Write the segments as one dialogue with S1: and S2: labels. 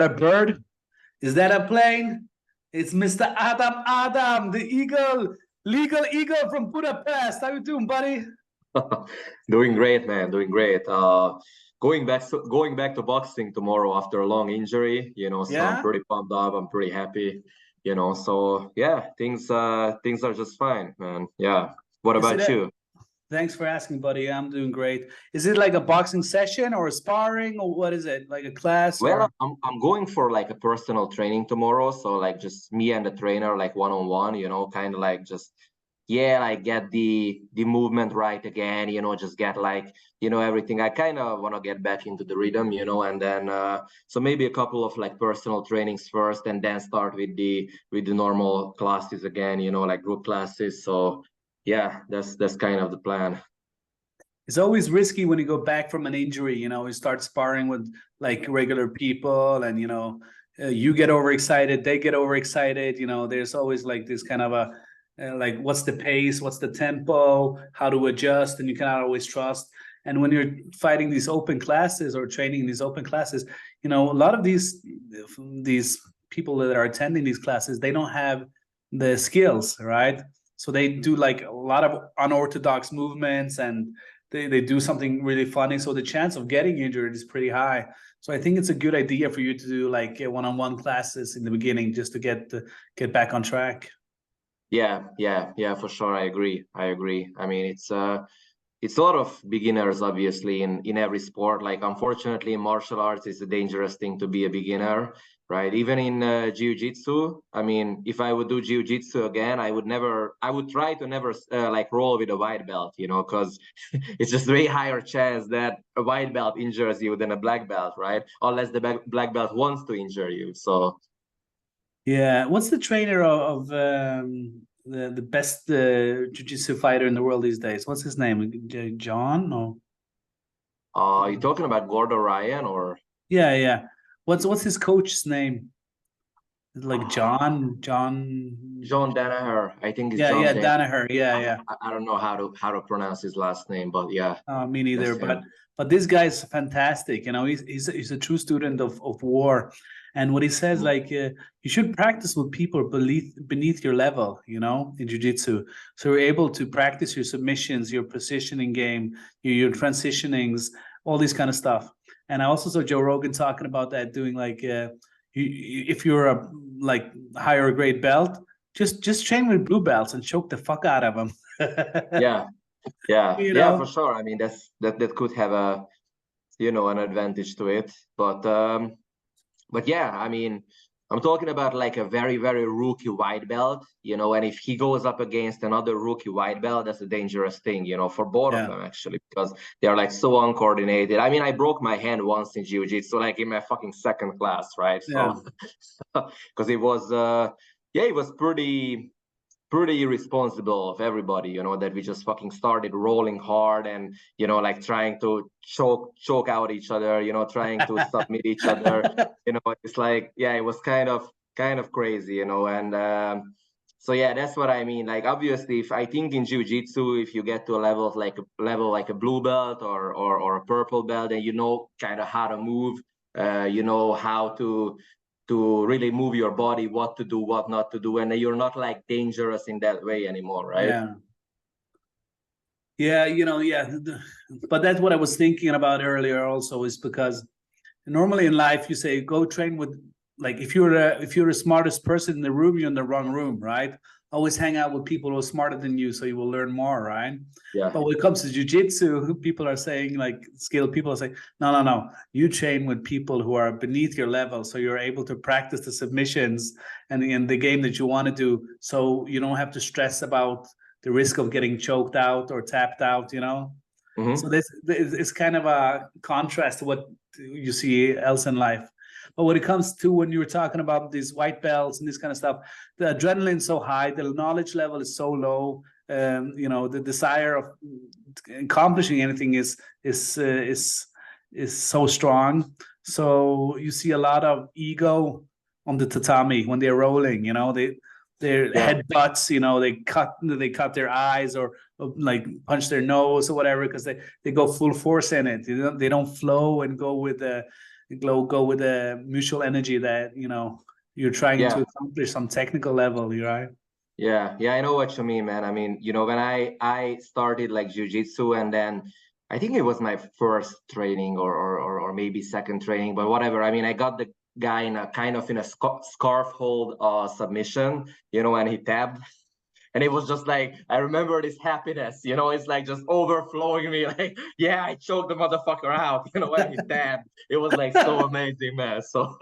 S1: a bird? Is that a plane? It's Mr. Adam, the eagle, legal eagle from Budapest. How you doing, buddy?
S2: Doing great, man. Doing great. Going back to boxing tomorrow after a long injury, so I'm
S1: Yeah?
S2: pretty pumped up. I'm pretty happy, so yeah, things are just fine, man. Yeah. What
S1: Is it
S2: about
S1: a,
S2: you?
S1: Thanks for asking, buddy. I'm doing great. Is it like a boxing session or a sparring or what is it? Like a class
S2: Well,
S1: or?
S2: I'm going for like a personal training tomorrow, so like just me and the trainer, like one-on-one, kind of like just yeah, like get the movement right again, just get like, everything. I kind of want to get back into the rhythm, and then so maybe a couple of like personal trainings first and then start with the normal classes again, like group classes. So yeah, that's kind of the plan.
S1: It's always risky when you go back from an injury, you start sparring with like regular people and, you get overexcited, they get overexcited, there's always like this kind of a, like what's the pace, what's the tempo, how to adjust, and you cannot always trust. And when you're fighting these open classes or training these open classes, a lot of these people that are attending these classes, they don't have the skills, right? So they do like a lot of unorthodox movements and they do something really funny. So the chance of getting injured is pretty high. So I think it's a good idea for you to do like one-on-one classes in the beginning just to get back on track.
S2: Yeah, for sure. I agree. I mean, it's a lot of beginners, obviously, in every sport. Like, unfortunately, in martial arts, it's a dangerous thing to be a beginner, right? Even in jiu-jitsu. I mean, if I would do jiu-jitsu again, I would try to never like roll with a white belt, because it's just way higher chance that a white belt injures you than a black belt, right? Unless the black belt wants to injure you. So.
S1: Yeah, what's the trainer of the best jiu-jitsu fighter in the world these days? What's his name? John? No.
S2: You talking about Gordon Ryan or?
S1: Yeah, yeah. What's his coach's name? Like
S2: John Danaher. I think it's
S1: Yeah,
S2: John
S1: yeah,
S2: Dan.
S1: Danaher. Yeah, yeah.
S2: I don't know how to pronounce his last name, but yeah,
S1: Me neither.
S2: that's him.
S1: But this guy's fantastic. He's a true student of war, and what he says,
S2: Mhm.
S1: like you should practice with people beneath your level. In jiu-jitsu, so you're able to practice your submissions, your positioning game, your transitionings, all this kind of stuff. And I also saw Joe Rogan talking about that, doing like if you're a like higher grade belt, just train with blue belts and choke the fuck out of them.
S2: Yeah, yeah,
S1: you
S2: yeah, for
S1: know
S2: sure. I mean, that could have a an advantage to it, but yeah, I mean, I'm talking about like a very, very rookie white belt, and if he goes up against another rookie white belt, that's a dangerous thing, for both of
S1: Yeah.
S2: them actually, because they're like so uncoordinated. I mean, I broke my hand once in jiu-jitsu, like in my fucking second class, right?
S1: Yeah.
S2: So, because it was, yeah, it was pretty irresponsible of everybody, that we just fucking started rolling hard and, like trying to choke out each other, trying to submit each other, it's like, yeah, it was kind of crazy, and so yeah, that's what I mean. Like, obviously, if I think in jiu-jitsu, if you get to a level of like a blue belt or a purple belt, then kind of how to move, how to really move your body, what to do, what not to do, and you're not like dangerous in that way anymore, right?
S1: Yeah. Yeah, yeah. But that's what I was thinking about earlier also, is because normally in life you say go train with, like, if you're the smartest person in the room, you're in the wrong room, right? Always hang out with people who are smarter than you so you will learn more, right?
S2: Yeah.
S1: But when it comes to jiu-jitsu, people are saying, like, skilled people are saying, no, you train with people who are beneath your level so you're able to practice the submissions and in the game that you want to do, so you don't have to stress about the risk of getting choked out or tapped out. So
S2: Mm-hmm.
S1: this is kind of a contrast to what you see else in life. But when it comes to when you were talking about these white belts and this kind of stuff, the adrenaline's so high, the knowledge level is so low. The desire of accomplishing anything is so strong. So you see a lot of ego on the tatami when they're rolling. Their
S2: Yeah.
S1: headbutts. They cut their eyes or like punch their nose or whatever because they go full force in it. They don't flow and go with go with the mutual energy that, you know, you're trying to accomplish some technical level, right?
S2: Yeah, I know what you mean, man. I mean, you know, when I started like jiu-jitsu, and then I think it was my first training or maybe second training, but whatever. I mean, I got the guy in a kind of in a scarf hold submission, you know, and he tapped. And it was just like, I remember this happiness, you know, it's like just overflowing me. Like, yeah, I choked the motherfucker out, you know, when he tapped. It was like so amazing, man. So,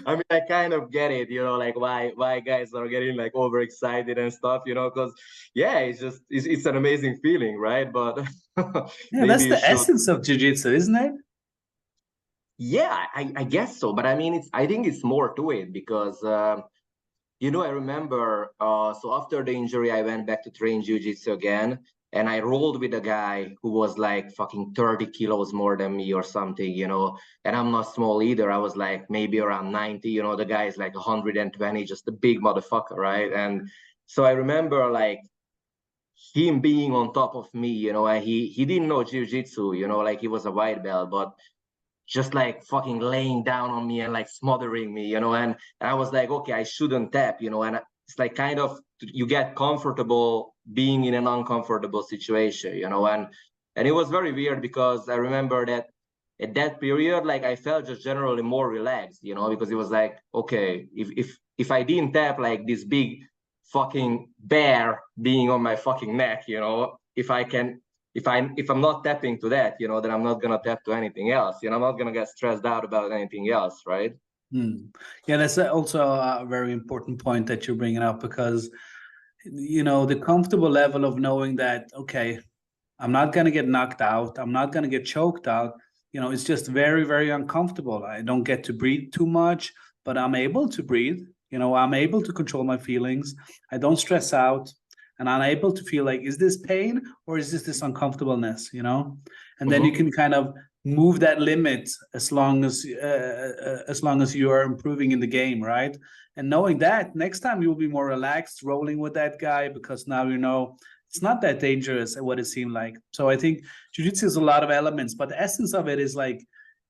S2: I mean, I kind of get it, you know, like why guys are getting like overexcited and stuff, you know, because yeah, it's an amazing feeling, right? But
S1: Yeah,
S2: maybe
S1: that's
S2: you
S1: the
S2: should.
S1: essence of jiu-jitsu, isn't it?
S2: Yeah, I guess so. But I mean, I think it's more to it because, you know, I remember, so after the injury, I went back to train jiu-jitsu again, and I rolled with a guy who was like fucking 30 kilos more than me or something, you know, and I'm not small either. I was like maybe around 90, you know, the guy is like 120, just a big motherfucker, right? And so I remember like him being on top of me, you know, and he didn't know jiu-jitsu, you know, like he was a white belt, but just like fucking laying down on me and like smothering me, you know, and I was like, okay, I shouldn't tap, you know, and it's like kind of you get comfortable being in an uncomfortable situation, you know, and it was very weird because I remember that at that period, like I felt just generally more relaxed, you know, because it was like, okay, if I didn't tap like this big fucking bear being on my fucking neck, you know, if I'm not tapping to that, you know, then I'm not gonna tap to anything else. You know, I'm not gonna get stressed out about anything else, right?
S1: Yeah, that's also a very important point that you're bringing up because, you know, the comfortable level of knowing that, okay, I'm not going to get knocked out. I'm not going to get choked out. You know, it's just very, very uncomfortable. I don't get to breathe too much, but I'm able to breathe. You know, I'm able to control my feelings. I don't stress out. And I'm able to feel like, is this pain or is this uncomfortableness? You know, and then you can kind of move that limit as long as you are improving in the game, right? And knowing that next time you will be more relaxed rolling with that guy because now you know it's not that dangerous at what it seemed like. So I think jiu-jitsu has a lot of elements, but the essence of it is like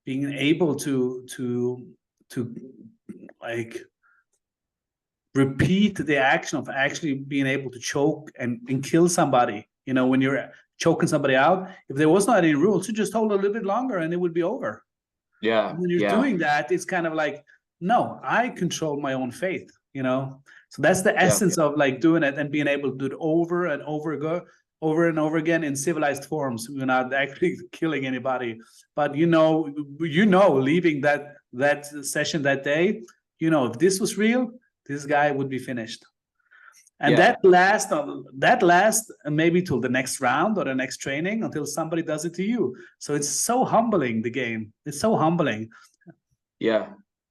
S1: being able to like repeat the action of actually being able to choke and kill somebody. You know, when you're choking somebody out, if there was not any rules, you just hold a little bit longer and it would be over.
S2: Yeah.
S1: And when you're doing that, it's kind of like, no, I control my own fate, you know? So that's the essence of like doing it and being able to do it over and over again in civilized forms. We're not actually killing anybody, but you know, leaving that session that day, you know, if this was real, this guy would be finished. And that lasts maybe till the next round or the next training until somebody does it to you. So it's so humbling, the game. It's so humbling.
S2: Yeah.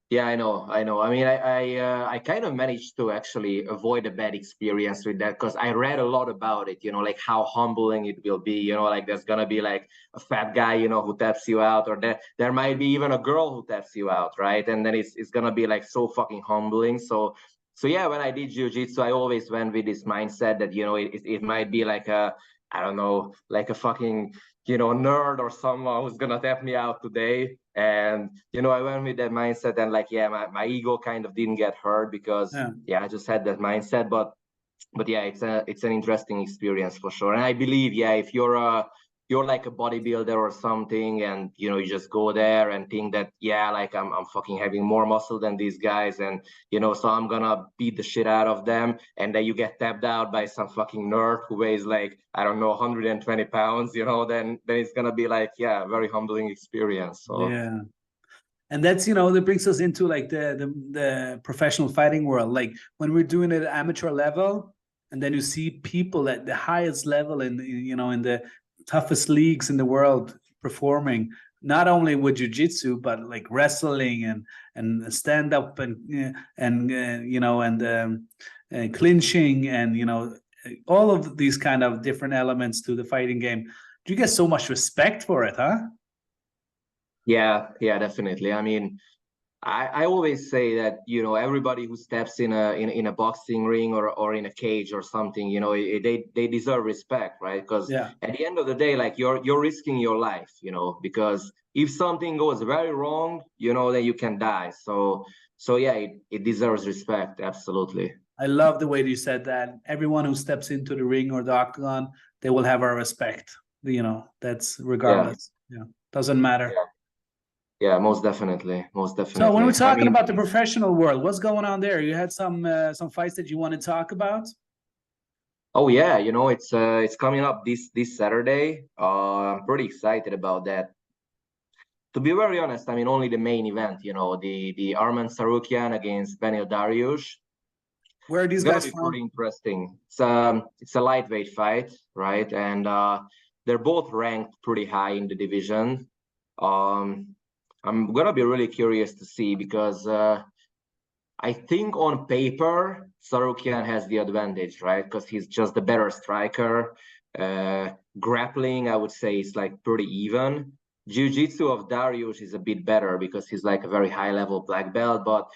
S2: I know. I mean, I kind of managed to actually avoid a bad experience with that because I read a lot about it, you know, like how humbling it will be, you know, like there's gonna be like a fat guy, you know, who taps you out, or there might be even a girl who taps you out, right? And then it's gonna be like so fucking humbling. So yeah, when I did jiu-jitsu, I always went with this mindset that, you know, it might be like I don't know, like a fucking, you know, nerd or someone who's gonna tap me out today. And, you know, I went with that mindset, and like, yeah, my ego kind of didn't get hurt because I just had that mindset. But yeah, it's an interesting experience for sure. And I believe, yeah, if you're like a bodybuilder or something, and you know, you just go there and think that, yeah, like I'm fucking having more muscle than these guys, and you know, so I'm gonna beat the shit out of them, and then you get tapped out by some fucking nerd who weighs like, I don't know, 120 pounds, you know, then it's gonna be like, yeah, very humbling experience. So
S1: yeah. And that's, you know, that brings us into like the professional fighting world. Like when we're doing it at amateur level, and then you see people at the highest level in, you know, in the toughest leagues in the world performing, not only with jiu-jitsu, but like wrestling and stand up and you know, and clinching, and you know, all of these kind of different elements to the fighting game. You get so much respect for it, huh?
S2: yeah, definitely. I mean, I always say that, you know, everybody who steps in a boxing ring or in a cage or something, you know, they deserve respect, right? Because
S1: Yeah.
S2: at the end of the day, like you're risking your life, you know, because if something goes very wrong, you know, then you can die. So yeah, it deserves respect, absolutely.
S1: I love the way you said that. Everyone who steps into the ring or the octagon, they will have our respect. You know, that's
S2: Yeah,
S1: regardless. Yeah, doesn't matter.
S2: yeah, yeah, most definitely, most
S1: So when we're
S2: definitely. I
S1: talking
S2: mean,
S1: about the professional world, what's going on there? You had some fights that you want to talk about?
S2: oh yeah, you know, it's coming up this Saturday. I'm pretty excited about that. To be very honest, I mean, only the main event, you know, the Arman Sarukian against Benil Dariush.
S1: Where are
S2: It's
S1: these
S2: gonna
S1: guys
S2: be
S1: from?
S2: pretty interesting. It's a lightweight fight, right? And they're both ranked pretty high in the division. Um, I'm gonna be really curious to see because I think on paper Sarukian has the advantage, right? Because he's just the better striker. Grappling, I would say, is like pretty even. Jiu-Jitsu of Dariush is a bit better because he's like a very high-level black belt. But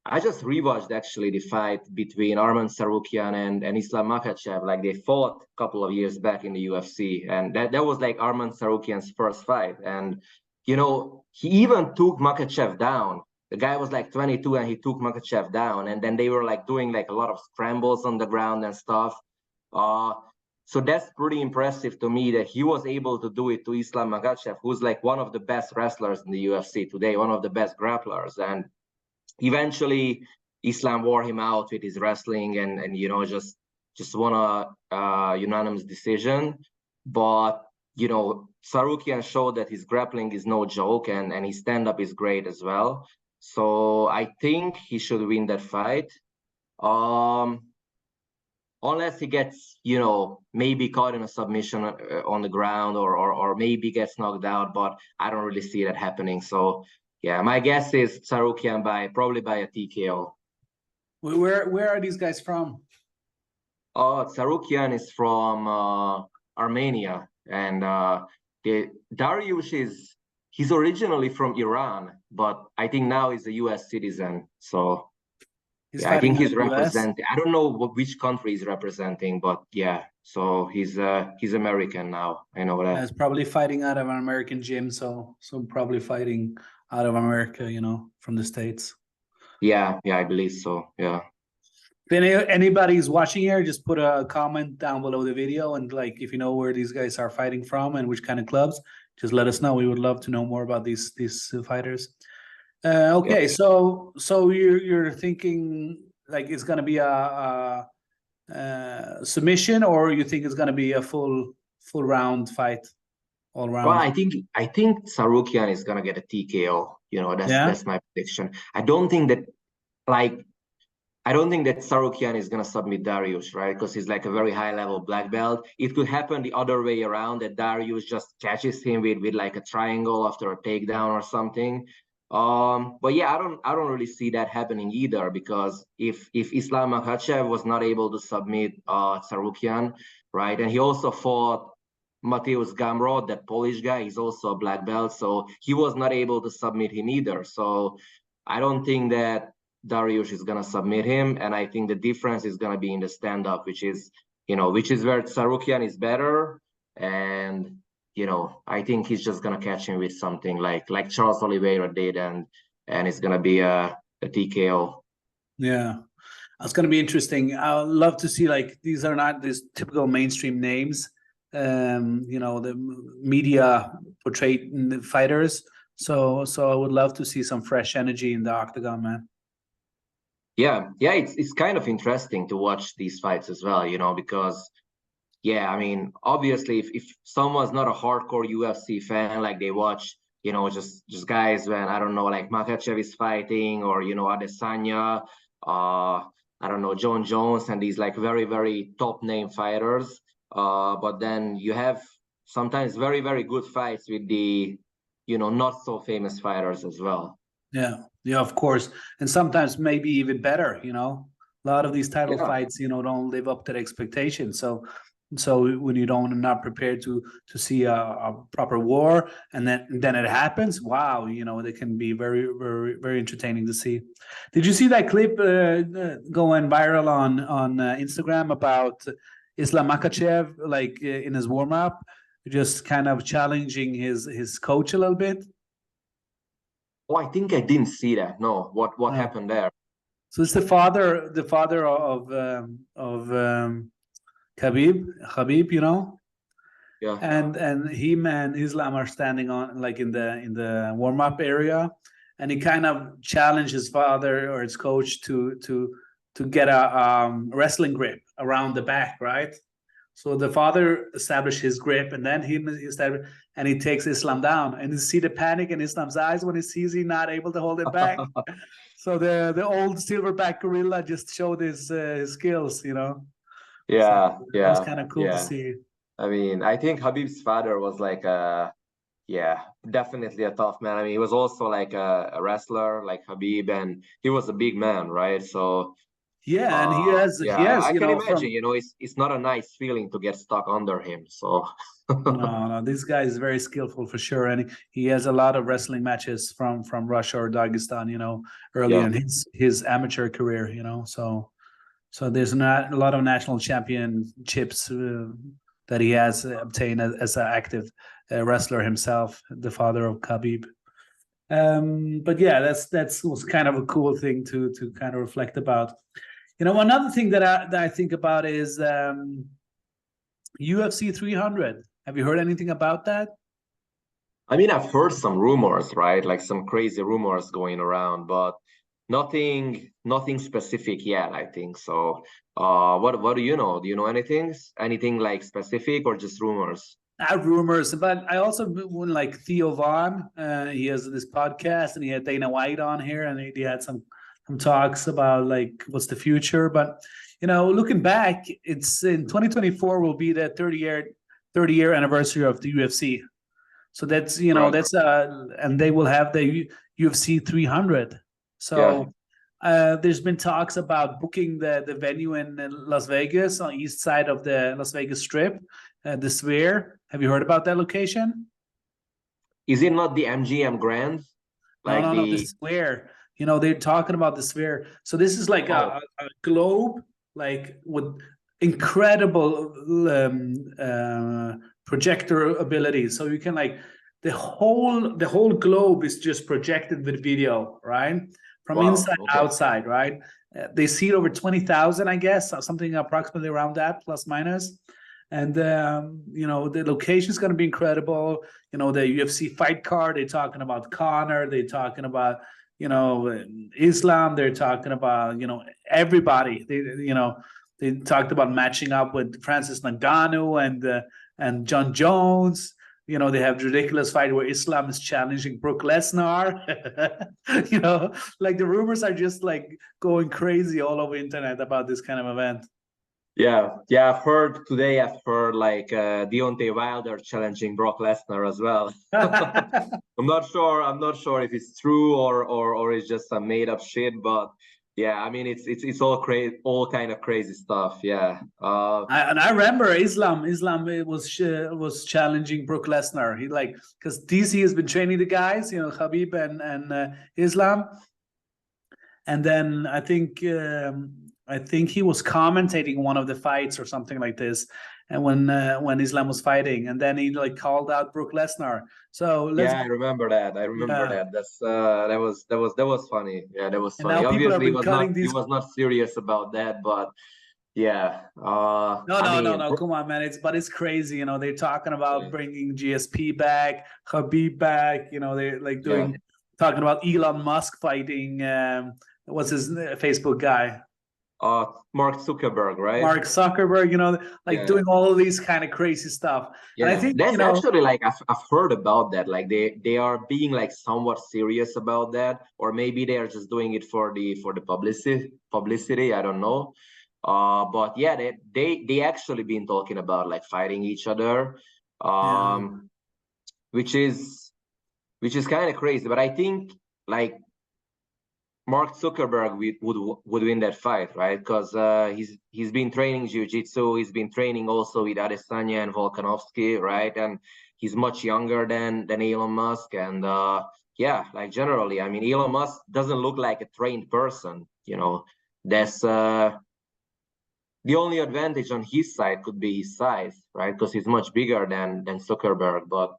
S2: I just rewatched actually the fight between Arman Sarukian and Islam Makhachev. Like they fought a couple of years back in the UFC, and that was like Arman Sarukian's first fight. And you know, he even took Makhachev down. The guy was like 22 and he took Makhachev down. And then they were like doing like a lot of scrambles on the ground and stuff. Uh, so that's pretty impressive to me that he was able to do it to Islam Makhachev, who's like one of the best wrestlers in the UFC today, one of the best grapplers. And eventually Islam wore him out with his wrestling and you know, just won a unanimous decision. But you know, Sarukian showed that his grappling is no joke and his stand-up is great as well. So I think he should win that fight. Um, unless he gets, you know, maybe caught in a submission on the ground or maybe gets knocked out, but I don't really see that happening. So yeah, my guess is Sarukian probably by a TKO.
S1: Where are these guys from?
S2: Sarukian is from Armenia, and Dariush he's originally from Iran, but I think now he's a U.S. citizen. So
S1: He's
S2: yeah, I
S1: fighting
S2: think
S1: in
S2: he's
S1: the US.
S2: representing. I don't know which country he's representing, but yeah. So he's American now. I know that.
S1: He's probably fighting out of an American gym, so probably fighting out of America, you know, from the States.
S2: Yeah, yeah, I believe so. Yeah.
S1: If anybody's watching here, just put a comment down below the video and like if you know where these guys are fighting from and which kind of clubs, just let us know. We would love to know more about these fighters.
S2: Yeah.
S1: Okay, so you're thinking like it's gonna be a submission, or you think it's gonna be a full round fight, all
S2: Well,
S1: round?
S2: I think Sarukian is gonna get a TKO. You know,
S1: Yeah.
S2: that's my prediction. Like I don't think that Sarukian is gonna submit Dariush, right? Because he's like a very high level black belt. It could happen the other way around that Dariush just catches him with like a triangle after a takedown or something. But yeah, I don't really see that happening either because if Islam Makhachev was not able to submit Sarukian, right, and he also fought Mateusz Gamrot, that Polish guy, he's also a black belt, so he was not able to submit him either. So I don't think that Dariush is gonna submit him, and I think the difference is gonna be in the stand-up, which is where Sarukian is better, and I think he's just gonna catch him with something like Charles Oliveira did, and it's gonna be a TKO.
S1: Yeah, it's going to be interesting. I'd love to see like these are not these typical mainstream names. You know, the media portrayed the fighters. So I would love to see some fresh energy in the octagon, man.
S2: Yeah, it's kind of interesting to watch these fights as well, because yeah, I mean, obviously, if someone's not a hardcore UFC fan, like they watch, just guys when I don't know, like Makhachev is fighting, or Adesanya, I don't know, John Jones, and these like very very top name fighters. But then you have sometimes very very good fights with the, not so famous fighters as well.
S1: Yeah, of course, and sometimes maybe even better. You know, a lot of these title
S2: Yeah.
S1: fights, don't live up to the expectations. So So when you don't not prepared to see a proper war, and then it happens, wow, they can be very, very, very entertaining to see. Did you see that clip going viral on Instagram about Islam Makhachev, like in his warm up, just kind of challenging his coach a little bit?
S2: Oh, I think I didn't see that. No, what
S1: Oh.
S2: happened there?
S1: So it's the father of Khabib,
S2: Yeah.
S1: and him and Islam are standing on like in the warm up area, and he kind of challenged his father or his coach to get a wrestling grip around the back, right? So the father established his grip, and then he established, and he takes Islam down, and you see the panic in Islam's eyes when he sees he not able to hold it back. So the old silverback gorilla just showed his skills,
S2: Yeah,
S1: So that was
S2: yeah,
S1: kind of cool to
S2: yeah.
S1: see.
S2: I mean, I think Habib's father was like yeah, definitely a tough man. I mean, he was also like a wrestler like Habib, and he was a big man, right? So
S1: Yeah, and he
S2: yeah,
S1: has,
S2: I can imagine,
S1: from
S2: it's not a nice feeling to get stuck under him. So
S1: no, this guy is very skillful for sure, and he has a lot of wrestling matches from Russia or Dagestan, earlier
S2: yeah,
S1: in his amateur career, so there's not a lot of national championships that he has obtained as an active wrestler himself, the father of Khabib. But yeah, that's was kind of a cool thing to kind of reflect about. Another thing that I think about is UFC 300. Have you heard anything about that?
S2: I mean, I've heard some rumors, right? Like some crazy rumors going around, but nothing specific yet, I think. So, what do you know? Do you know anything like specific or just rumors?
S1: I have rumors, but I also when like Theo Vaughn, he has this podcast, and he had Dana White on here, and he had some talks about like what's the future. But looking back, it's in 2024 will be the 30-year anniversary of the UFC. So that's
S2: Right.
S1: that's and they will have the UFC 300.
S2: Yeah.
S1: So there's been talks about booking the venue in Las Vegas on east side of the Las Vegas Strip, the Sphere. Have you heard about that location?
S2: Is it not the MGM Grand?
S1: No,
S2: Like
S1: no, no. The
S2: the
S1: Sphere. They're talking about the Sphere. So this is like
S2: oh
S1: a globe, like with incredible projector ability. So you can like the whole globe is just projected with video, right? From
S2: wow,
S1: inside
S2: okay.
S1: outside, right? They see over 20,000, I guess, or something approximately around that, plus minus. And the location is going to be incredible. The UFC fight card. They're talking about Connor. They're talking about Islam. They're talking about everybody. They talked about matching up with Francis Ngannou and John Jones. They have the ridiculous fight where Islam is challenging Brook Lesnar. Like the rumors are just like going crazy all over internet about this kind of event.
S2: Yeah, I've heard like Deontay Wilder challenging Brock Lesnar as well. I'm not sure if it's true or it's just some made up shit, but yeah, I mean it's all kind of crazy stuff. Yeah.
S1: I remember Islam was challenging Brook Lesnar. He like because DC has been training the guys, Khabib and Islam, and then I think he was commentating one of the fights or something like this, and when Islam was fighting, and then he like called out Brook Lesnar. So
S2: Yeah, I remember that. I remember
S1: yeah,
S2: that. That was funny. Yeah, that was
S1: and now
S2: funny.
S1: people have
S2: Obviously,
S1: been cutting
S2: he
S1: these.
S2: was not serious about that, but yeah.
S1: No,
S2: I
S1: no, no,
S2: mean,
S1: no. Come on, man. It's crazy. They're talking about
S2: yeah,
S1: bringing GSP back, Khabib back. They're like
S2: yeah.
S1: talking about Elon Musk fighting. What's his Facebook guy?
S2: Mark Zuckerberg, right?
S1: Mark Zuckerberg. Like
S2: Yeah.
S1: doing all of these kind of crazy stuff. And I
S2: Yeah,
S1: think,
S2: that's actually like I've heard about that. Like they are being like somewhat serious about that, or maybe they are just doing it for the publicity. I don't know. But yeah, they actually been talking about like fighting each other,
S1: yeah,
S2: which is kind of crazy. But I think like Mark Zuckerberg would win that fight, right? Because he's been training jiu-jitsu, he's been training also with Adesanya and Volkanovski, right? And he's much younger than Elon Musk, and yeah, like generally, I mean, Elon Musk doesn't look like a trained person, you know. That's the only advantage on his side could be his size, right? Because he's much bigger than Zuckerberg. But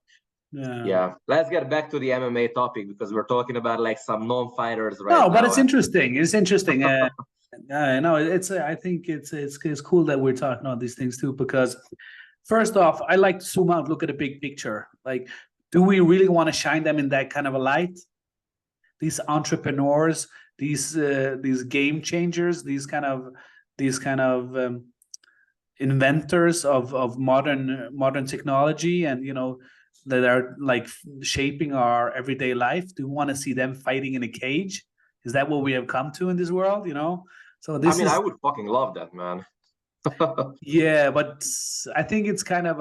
S2: yeah, let's get back to the MMA topic because we're talking about like some non-fighters right now.
S1: No, but it's interesting. It's interesting. No, it's. I think it's cool that we're talking about these things too, because first off, I like to zoom out, look at the big picture. Like, do we really want to shine them in that kind of a light? These entrepreneurs, these game changers, these kind of inventors of modern technology, and you know, that are like shaping our everyday life. Do we want to see them fighting in a cage? Is that what we have come to in this world? You know, so this.
S2: I mean, I would fucking love that, man.
S1: Yeah, but I think it's kind of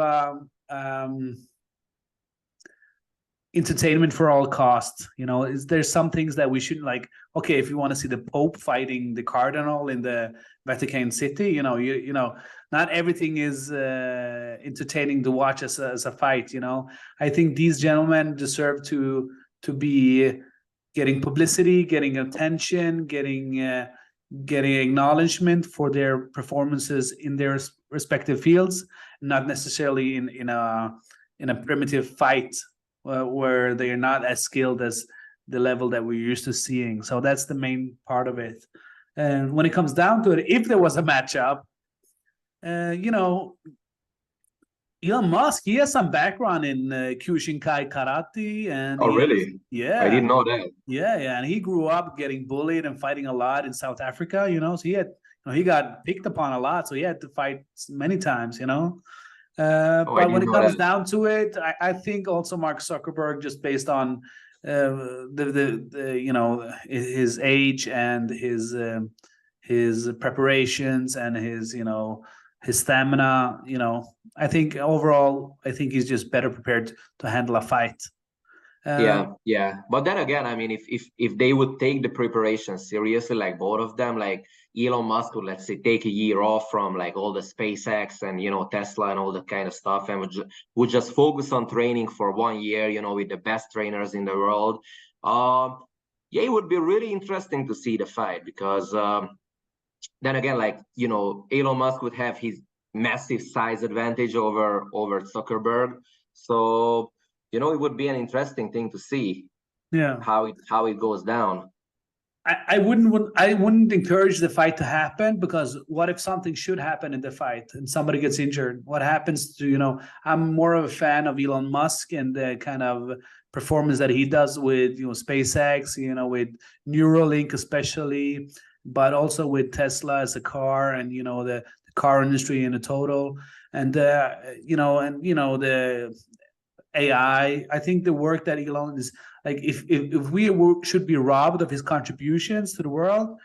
S1: entertainment for all costs. You know, there's some things that we shouldn't like. Okay, if you want to see the Pope fighting the Cardinal in the Vatican City, you know, not everything is entertaining to watch as a fight. You know, I think these gentlemen deserve to be getting publicity, getting attention, getting acknowledgement for their performances in their respective fields, not necessarily in a primitive fight where they are not as skilled as the level that we're used to seeing. So that's the main part of it. And when it comes down to it, if there was a matchup, you know, Elon Musk, he has some background in Kyushinkai karate, and
S2: oh really?
S1: Yeah,
S2: I didn't know that.
S1: Yeah, and he grew up getting bullied and fighting a lot in South Africa. You know, so he got picked upon a lot, so he had to fight many times. You know, but when it comes down to it, I think also Mark Zuckerberg, just based on the you know, his age and his preparations and his, you know, his stamina, you know, I think overall, I think he's just better prepared to handle a fight.
S2: Yeah. But then again, I mean, if they would take the preparation seriously, like both of them, like Elon Musk would, let's say, take a year off from like all the SpaceX and, you know, Tesla and all that kind of stuff, and would just focus on training for 1 year, you know, with the best trainers in the world. Yeah, it would be really interesting to see the fight, because then again, like, you know, Elon Musk would have his massive size advantage over Zuckerberg. So, you know, it would be an interesting thing to see.
S1: Yeah,
S2: how it goes down.
S1: I wouldn't encourage the fight to happen, because what if something should happen in the fight and somebody gets injured? What happens to, you know, I'm more of a fan of Elon Musk and the kind of performance that he does with, you know, SpaceX, you know, with Neuralink especially, but also with Tesla as a car, and, you know, the car industry in a total, and you know, the AI. I think the work that Elon is like, if we should be robbed of his contributions to the world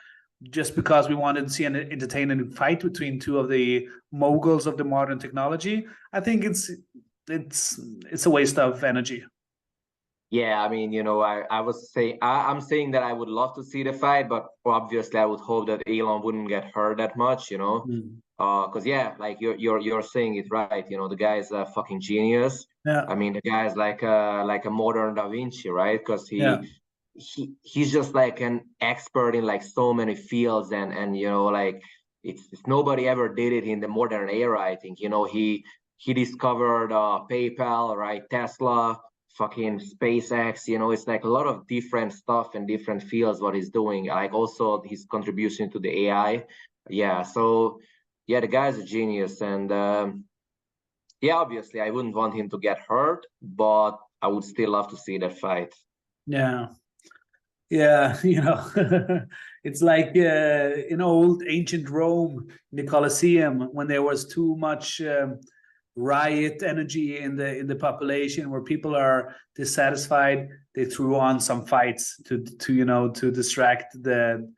S1: just because we wanted to see an entertaining fight between two of the moguls of the modern technology, I think it's a waste of energy.
S2: Yeah, I mean, you know, I'm saying that I would love to see the fight, but obviously I would hope that Elon wouldn't get hurt that much, you know. Because yeah, like you're saying it right, you know, the guy is a fucking genius.
S1: Yeah,
S2: I mean, the guy is like a modern Da Vinci, right? Because he's just like an expert in like so many fields, and you know, like it's nobody ever did it in the modern era. I think, you know, he discovered PayPal, right? Tesla, fucking SpaceX, you know, it's like a lot of different stuff and different fields what he's doing, like also his contribution to the AI. Yeah, so yeah, the guy's a genius, and yeah, obviously I wouldn't want him to get hurt, but I would still love to see that fight.
S1: Yeah, you know, it's like in old ancient Rome, in the Colosseum, when there was too much riot energy in the population, where people are dissatisfied, they threw on some fights to you know, to distract the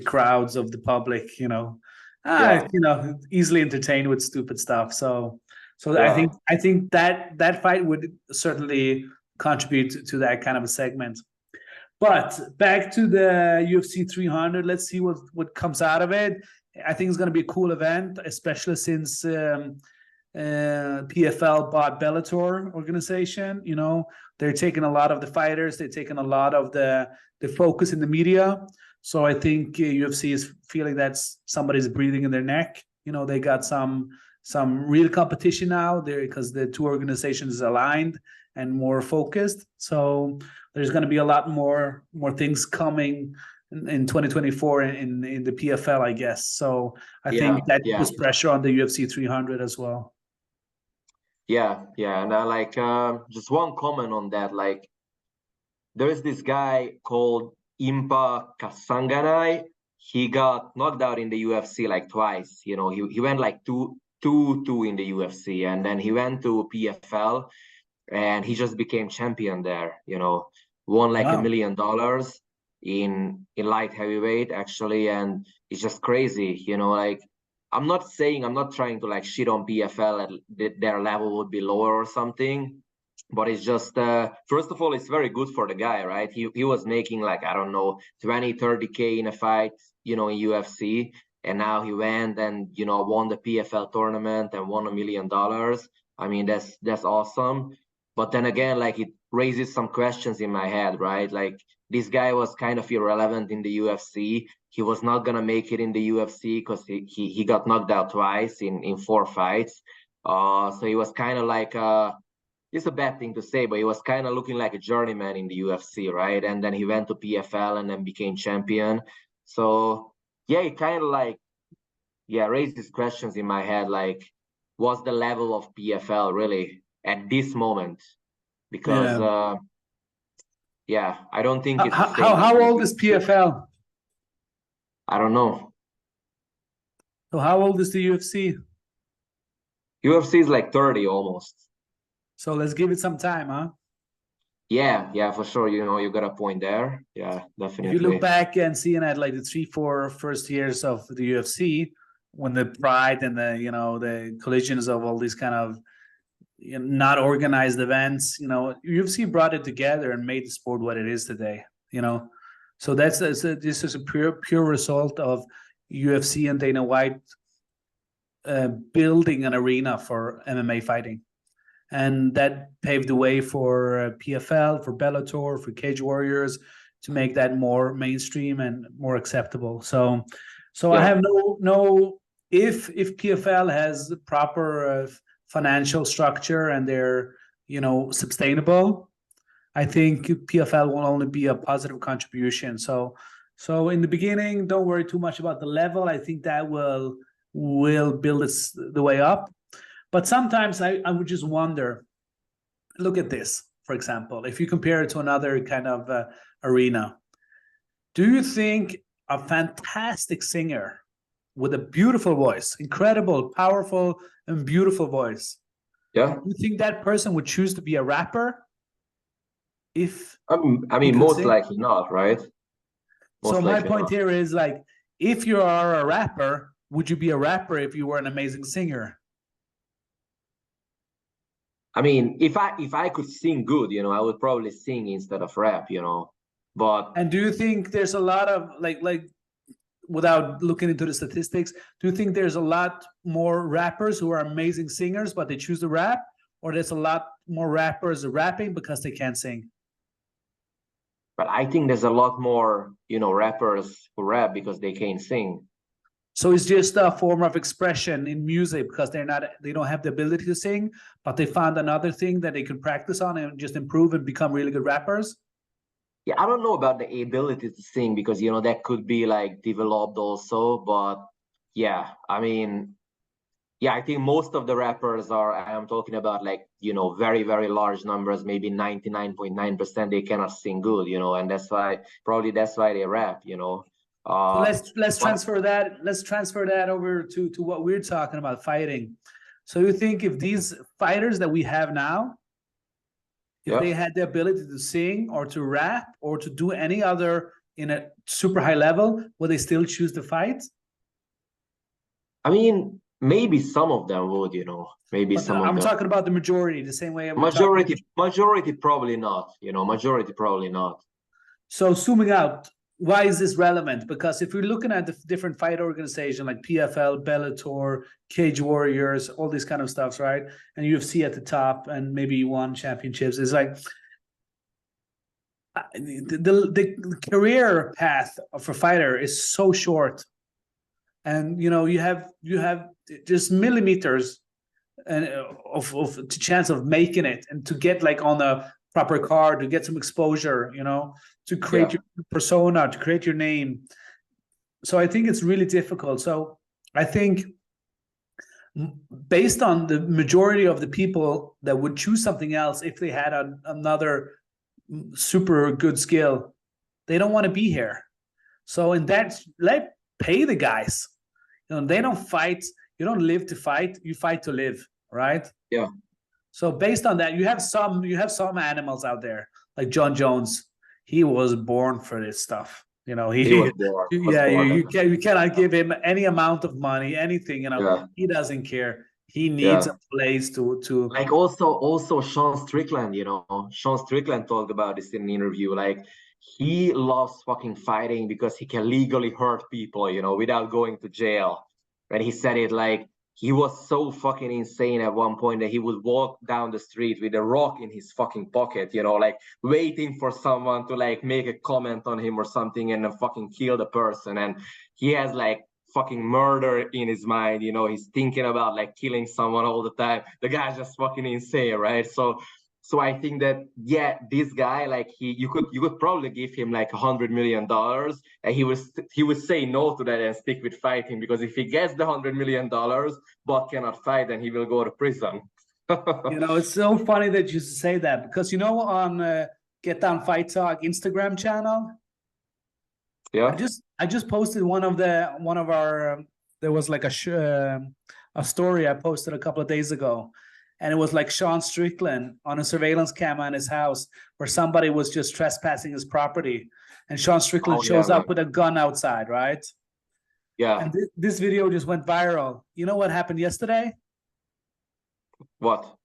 S1: crowds of the public, you know. You know, easily entertained with stupid stuff. So yeah. I think that fight would certainly contribute to that kind of a segment. But back to the UFC 300, let's see what comes out of it. I think it's going to be a cool event, especially since PFL bought Bellator organization. You know, they're taking a lot of the fighters, they're taking a lot of the focus in the media. So I think UFC is feeling that somebody's breathing in their neck. You know, they got some real competition now there because the two organizations aligned and more focused. So there's going to be a lot more things coming in 2024 in the PFL, I guess. So I think that puts pressure on the UFC 300 as well.
S2: Yeah, and I like just one comment on that. Like, there is this guy called Impa Kasanganay. He got knocked out in the UFC like twice. You know, he went like 2-2 in the UFC, and then he went to PFL, and he just became champion there. You know, won like $1 million in light heavyweight actually, and it's just crazy. You know, like, I'm not trying to like shit on PFL and their level would be lower or something, but it's just first of all, it's very good for the guy, right? He was making like, I don't know, 20-30K in a fight, you know, in UFC, and now he went and, you know, won the PFL tournament and won $1 million. I mean, that's awesome. But then again, like, it raises some questions in my head, right? Like, this guy was kind of irrelevant in the UFC. He was not gonna make it in the UFC because he got knocked out twice in 4 fights. So he was kind of like it's a bad thing to say, but he was kind of looking like a journeyman in the UFC, right? And then he went to PFL and then became champion. So yeah, it kind of like raises questions in my head, like, what's the level of PFL really at this moment? Because I don't think it's the same.
S1: How old is PFL?
S2: I don't know.
S1: So how old is the UFC?
S2: UFC is like 30 almost.
S1: So let's give it some time, huh?
S2: Yeah, for sure. You know, you got a point there. Yeah, definitely.
S1: If you look back and seeing at like the 3-4 first years of the UFC, when the pride and the, you know, the collisions of all these kind of, you know, not organized events, you know, UFC brought it together and made the sport what it is today, you know. So this is a pure result of UFC and Dana White building an arena for MMA fighting. And that paved the way for PFL, for Bellator, for Cage Warriors to make that more mainstream and more acceptable. So I have no if PFL has the proper financial structure and they're, you know, sustainable, I think PFL will only be a positive contribution. So in the beginning, don't worry too much about the level. I think that will build the way up. But sometimes I would just wonder, look at this, for example, if you compare it to another kind of arena, do you think a fantastic singer with a beautiful voice, incredible, powerful, and beautiful voice, do you think that person would choose to be a rapper?
S2: I mean, most likely not, right?
S1: So my point here is, like, if you are a rapper, would you be a rapper if you were an amazing singer?
S2: I mean, if I could sing good, you know, I would probably sing instead of rap, you know. And
S1: do you think there's a lot of like without looking into the statistics, do you think there's a lot more rappers who are amazing singers but they choose to rap, or there's a lot more rappers rapping because they can't sing?
S2: But I think there's a lot more, you know, rappers who rap because they can't sing.
S1: So it's just a form of expression in music because they don't have the ability to sing, but they found another thing that they could practice on and just improve and become really good rappers?
S2: Yeah, I don't know about the ability to sing because, you know, that could be like developed also. But yeah, I mean, yeah, I think most of the rappers I'm talking about, like, you know, very, very large numbers, maybe 99.9%, they cannot sing good, you know, and that's why they rap, you know.
S1: So let's transfer that. Let's transfer that over to what we're talking about, fighting. So you think if these fighters that we have now, if they had the ability to sing or to rap or to do any other in a super high level, would they still choose to fight?
S2: I mean, maybe some of them would, you know. Maybe some of them.
S1: I'm talking about the majority, the same way.
S2: Majority probably not, you know. Majority probably not.
S1: So zooming out, why is this relevant? Because if you're looking at the different fight organization like PFL, Bellator, Cage Warriors, all these kind of stuffs, right? And UFC at the top, and maybe you won championships. It's like the career path of a fighter is so short, and you have just millimeters and of chance of making it, and to get like on a proper card, to get some exposure, to create your persona, to create your name. So I think it's really difficult. So I think based on the majority of the people that would choose something else if they had another super good skill, they don't want to be here. So in that, pay the guys. They don't fight. You don't live to fight. You fight to live, right?
S2: Yeah.
S1: So based on that, you have some animals out there like John Jones. He was born for this stuff. He was born. You cannot give him any amount of money, anything. He doesn't care. He needs a place to.
S2: Like also Sean Strickland. Sean Strickland talked about this in an interview. Like, he loves fucking fighting because he can legally hurt people, without going to jail. And he said it like he was so fucking insane at one point that he would walk down the street with a rock in his fucking pocket, like waiting for someone to like make a comment on him or something and then fucking kill the person. And he has like fucking murder in his mind, he's thinking about like killing someone all the time. The guy's just fucking insane, right? So I think that, this guy, like you could probably give him like $100 million, and he would say no to that and stick with fighting, because if he gets the $100 million but cannot fight, then he will go to prison.
S1: It's so funny that you say that, because on Get Down Fight Talk Instagram channel, I just posted one of our there was like a story I posted a couple of days ago. And it was like Sean Strickland on a surveillance camera in his house where somebody was just trespassing his property. And Sean Strickland shows up with a gun outside, right?
S2: Yeah.
S1: And this video just went viral. You know what happened yesterday?
S2: What?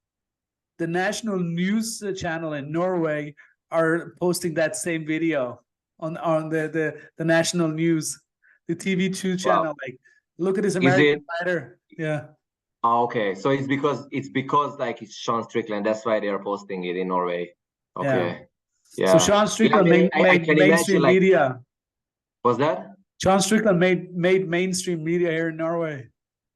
S1: The national news channel in Norway are posting that same video on the national news, the TV2 channel. Wow. Like, look at this American fighter. Yeah.
S2: Oh, okay, so it's because like it's Sean Strickland. That's why they are posting it in Norway. Okay,
S1: yeah. So Sean Strickland made mainstream media.
S2: Was that?
S1: Sean Strickland made mainstream media here in Norway.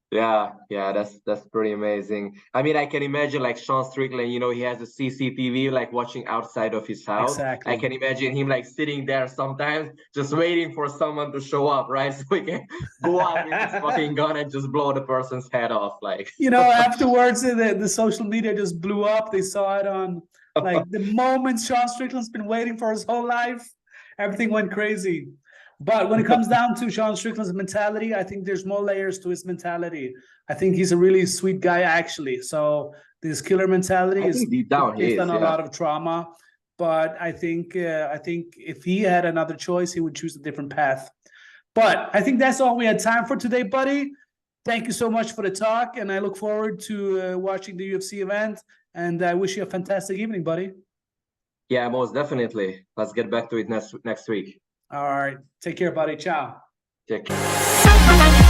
S2: Yeah, that's pretty amazing. I mean, I can imagine like Sean Strickland, he has a CCTV like watching outside of his house.
S1: Exactly.
S2: I can imagine him like sitting there sometimes just waiting for someone to show up, right? So he can go out with his fucking gun and just blow the person's head off. Like,
S1: afterwards the social media just blew up. They saw it on like the moment Sean Strickland's been waiting for his whole life. Everything went crazy. But when it comes down to Sean Strickland's mentality, I think there's more layers to his mentality. I think he's a really sweet guy, actually. So this killer mentality is based on a lot of trauma. But I think if he had another choice, he would choose a different path. But I think that's all we had time for today, buddy. Thank you so much for the talk, and I look forward to watching the UFC event. And I wish you a fantastic evening, buddy.
S2: Yeah, most definitely. Let's get back to it next week.
S1: All right. Take care, buddy. Ciao.
S2: Take care.